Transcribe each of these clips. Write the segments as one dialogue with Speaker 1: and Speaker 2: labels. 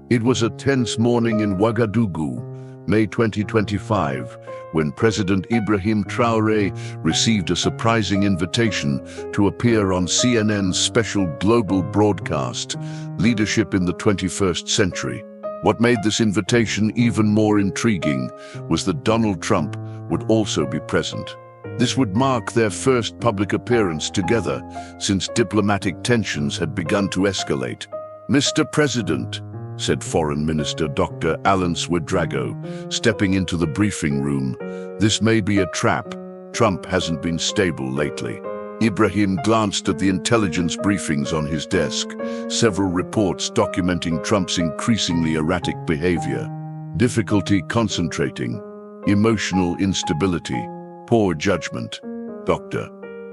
Speaker 1: It was a tense morning in Ouagadougou, May 2025, when President Ibrahim Traoré received a surprising invitation to appear on CNN's special global broadcast, Leadership in the 21st Century. What made this invitation even more intriguing was that Donald Trump would also be present. This would mark their first public appearance together since diplomatic tensions had begun to escalate. "Mr. President," said Foreign Minister Dr. Alan Ouedraogo, stepping into the briefing room, "this may be a trap. Trump hasn't been stable lately." Ibrahim glanced at the intelligence briefings on his desk, several reports documenting Trump's increasingly erratic behavior. Difficulty concentrating, emotional instability, poor judgment. "Dr.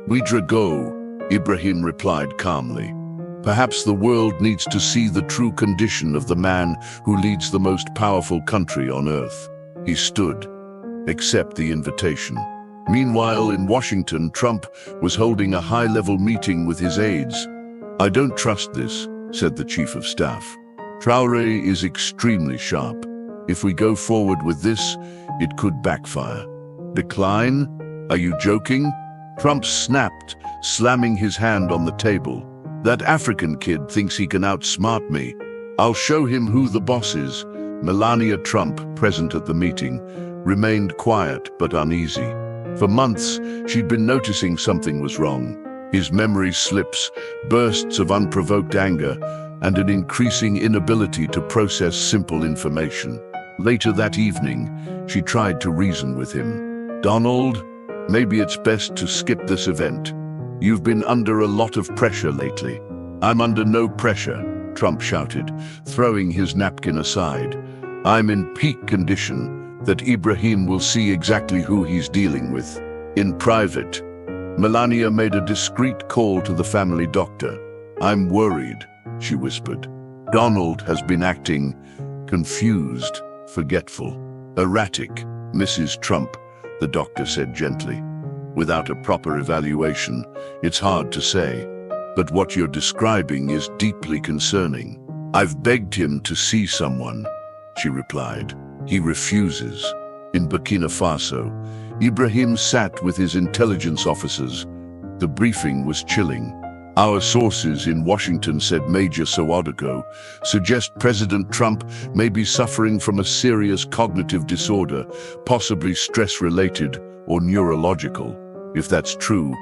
Speaker 1: Ouedraogo," Ibrahim replied calmly. "Perhaps the world needs to see the true condition of the man who leads the most powerful country on earth." He stood. "Accept the invitation." Meanwhile, in Washington, Trump was holding a high-level meeting with his aides. "I don't trust this," said the chief of staff. "Traoré is extremely sharp. If we go forward with this, it could backfire." "Decline? Are you joking?" Trump snapped, slamming his hand on the table. "That African kid thinks he can outsmart me. I'll show him who the boss is." Melania Trump, present at the meeting, remained quiet but uneasy. For months, she'd been noticing something was wrong. His memory slips, bursts of unprovoked anger, and an increasing inability to process simple information. Later that evening, she tried to reason with him. "Donald, maybe it's best to skip this event. You've been under a lot of pressure lately." "I'm under no pressure," Trump shouted, throwing his napkin aside. "I'm in peak condition, that Ibrahim will see exactly who he's dealing with." In private, Melania made a discreet call to the family doctor. "I'm worried," she whispered. "Donald has been acting confused, forgetful, erratic." "Mrs. Trump," the doctor said gently. "Without a proper evaluation, it's hard to say. But what you're describing is deeply concerning." "I've begged him to see someone," she replied. "He refuses." In Burkina Faso, Ibrahim sat with his intelligence officers. The briefing was chilling. "Our sources in Washington," said Major Ouedraogo, "suggest President Trump may be suffering from a serious cognitive disorder, possibly stress-related or neurological." "If that's true,"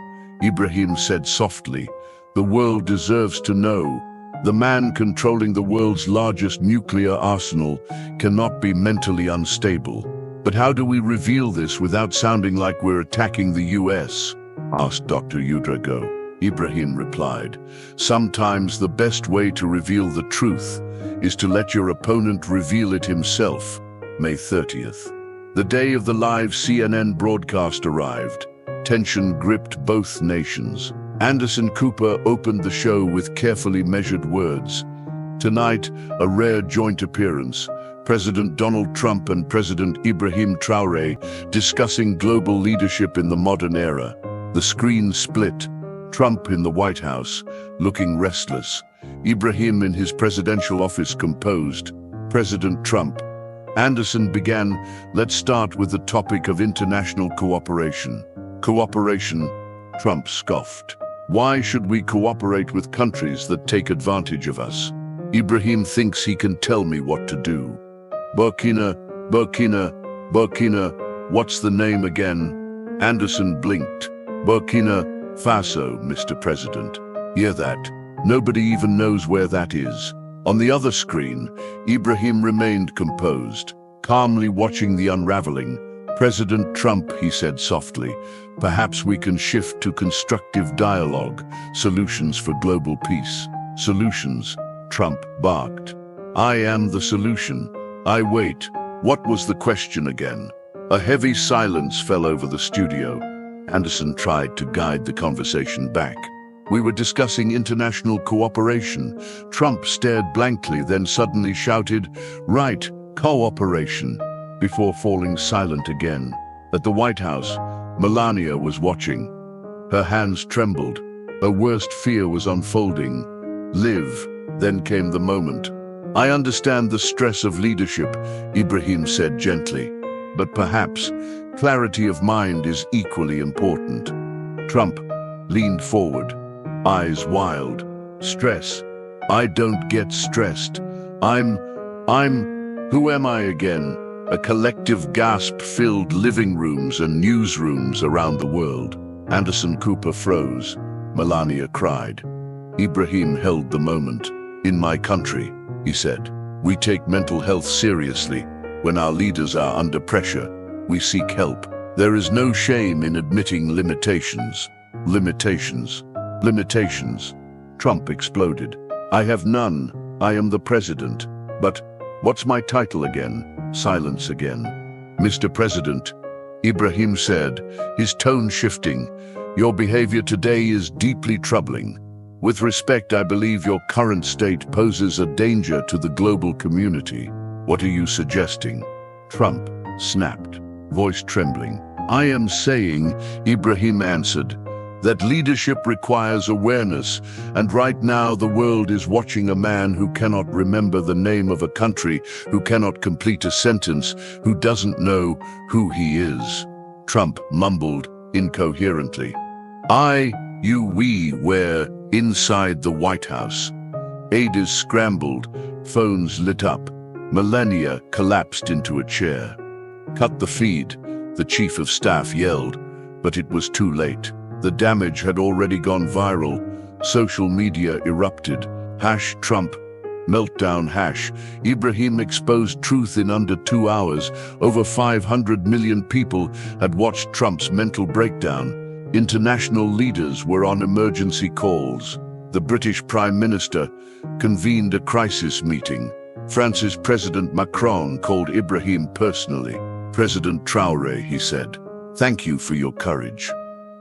Speaker 1: Ibrahim said softly, "the world deserves to know. The man controlling the world's largest nuclear arsenal cannot be mentally unstable." "But how do we reveal this without sounding like we're attacking the US?" asked Dr. Ouedraogo. Ibrahim replied, "Sometimes the best way to reveal the truth is to let your opponent reveal it himself." May 30th. The day of the live CNN broadcast arrived. Tension gripped both nations. Anderson Cooper opened the show with carefully measured words. Tonight, a rare joint appearance. President Donald Trump and President Ibrahim Traoré discussing global leadership in the modern era. The screen split. Trump in the White House, looking restless. Ibrahim in his presidential office, composed. "President Trump." Anderson began, "Let's start with the topic of international cooperation." "Cooperation?" Trump scoffed. "Why should we cooperate with countries that take advantage of us?" "Ibrahim thinks he can tell me what to do." Burkina, what's the name again?" Anderson blinked. "Burkina Faso, Mr. President." "Hear that? Nobody even knows where that is." On the other screen, Ibrahim remained composed, calmly watching the unraveling. "President Trump," he said softly, "perhaps we can shift to constructive dialogue, solutions for global peace." "Solutions?" Trump barked. "I am the solution. I wait." What was the question again? A heavy silence fell over the studio. Anderson tried to guide the conversation back. "We were discussing international cooperation." Trump stared blankly, then suddenly shouted, "Right, cooperation," before falling silent again. At the White House, Melania was watching. Her hands trembled. Her worst fear was unfolding. Live. Then came the moment. I understand the stress of leadership, Ibrahim said gently, but perhaps clarity of mind is equally important. Trump leaned forward, eyes wild. Stress? I don't get stressed. Who am I again? A collective gasp filled living rooms and newsrooms around the world. Anderson Cooper froze. Melania cried. Ibrahim held the moment. In my country, he said, we take mental health seriously. When our leaders are under pressure, we seek help. There is no shame in admitting limitations. Limitations. Trump exploded. I have none. I am the president. But what's my title again? Silence again. Mr. President, Ibrahim said, his tone shifting, your behavior today is deeply troubling. With respect, I believe your current state poses a danger to the global community. What are you suggesting? Trump snapped, voice trembling. I am saying, Ibrahim answered, that leadership requires awareness, and right now the world is watching a man who cannot remember the name of a country, who cannot complete a sentence, who doesn't know who he is. Trump mumbled incoherently. We were inside the White House. Aides scrambled, phones lit up. Melania collapsed into a chair. Cut the feed, the chief of staff yelled, but it was too late. The damage had already gone viral. Social media erupted. #Trump, meltdown #. Ibrahim exposed truth in under 2 hours. Over 500 million people had watched Trump's mental breakdown. International leaders were on emergency calls. The British Prime Minister convened a crisis meeting. France's President Macron called Ibrahim personally. President Traoré, he said, thank you for your courage.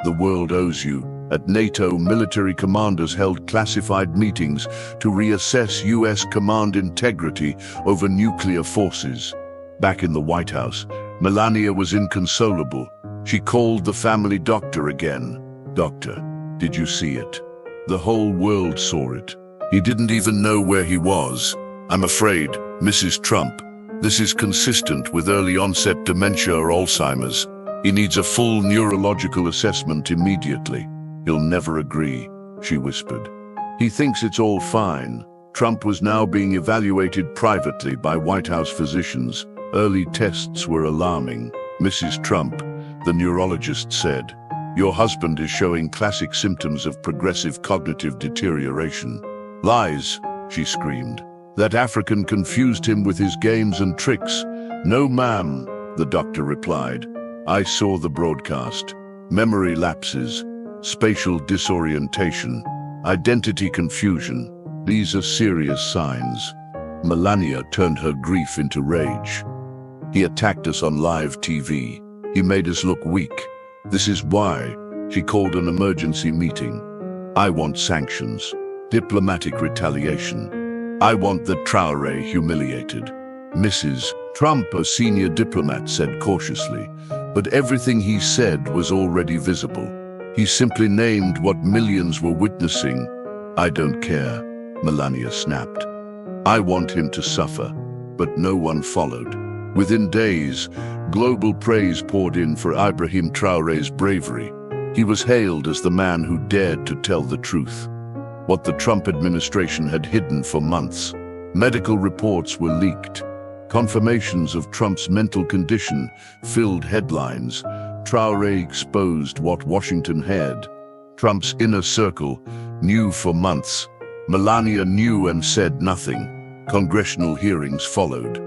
Speaker 1: The world owes you. At NATO, military commanders held classified meetings to reassess U.S. command integrity over nuclear forces. Back in the White House, Melania was inconsolable. She called the family doctor again. Doctor, did you see it? The whole world saw it. He didn't even know where he was. I'm afraid, Mrs. Trump, this is consistent with early onset dementia or Alzheimer's. He needs a full neurological assessment immediately. He'll never agree, she whispered. He thinks it's all fine. Trump was now being evaluated privately by White House physicians. Early tests were alarming. Mrs. Trump, the neurologist said, your husband is showing classic symptoms of progressive cognitive deterioration. Lies, she screamed. That African confused him with his games and tricks. No, ma'am, the doctor replied. I saw the broadcast. Memory lapses, spatial disorientation, identity confusion. These are serious signs. Melania turned her grief into rage. He attacked us on live TV. He made us look weak. This is why she called an emergency meeting. I want sanctions, diplomatic retaliation. I want the Traoré humiliated. Mrs. Trump, a senior diplomat, said cautiously, but everything he said was already visible. He simply named what millions were witnessing. I don't care, Melania snapped. I want him to suffer, but no one followed. Within days, global praise poured in for Ibrahim Traoré's bravery. He was hailed as the man who dared to tell the truth, what the Trump administration had hidden for months. Medical reports were leaked. Confirmations of Trump's mental condition filled headlines. Traoré exposed what Washington had. Trump's inner circle knew for months. Melania knew and said nothing. Congressional hearings followed.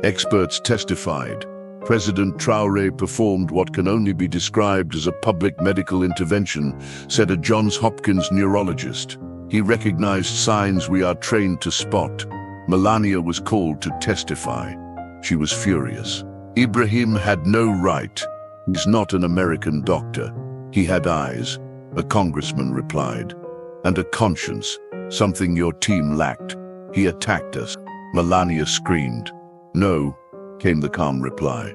Speaker 1: Experts testified. President Traoré performed what can only be described as a public medical intervention, said a Johns Hopkins neurologist. He recognized signs we are trained to spot. Melania was called to testify. She was furious. Ibrahim had no right. He's not an American doctor. He had eyes, a congressman replied, and a conscience, something your team lacked. He attacked us. Melania screamed. No, came the calm reply.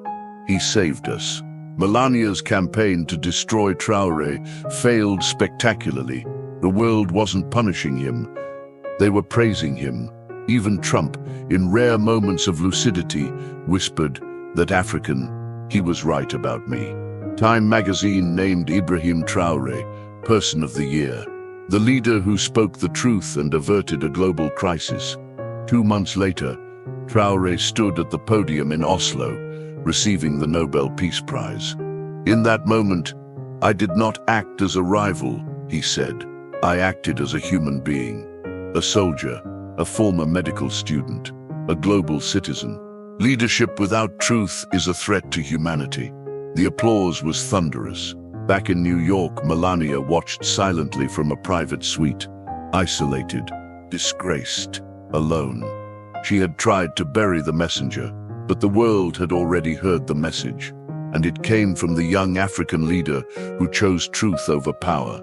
Speaker 1: He saved us. Melania's campaign to destroy Traoré failed spectacularly. The world wasn't punishing him. They were praising him. Even Trump, in rare moments of lucidity, whispered that African, he was right about me. Time magazine named Ibrahim Traoré Person of the Year, the leader who spoke the truth and averted a global crisis. 2 months later, Traoré stood at the podium in Oslo, receiving the Nobel Peace Prize. In that moment, "I did not act as a rival," he said. "I acted as a human being, a soldier, a former medical student, a global citizen. Leadership without truth is a threat to humanity." The applause was thunderous. Back in New York, Melania watched silently from a private suite, isolated, disgraced, alone. She had tried to bury the messenger, but the world had already heard the message, and it came from the young African leader who chose truth over power.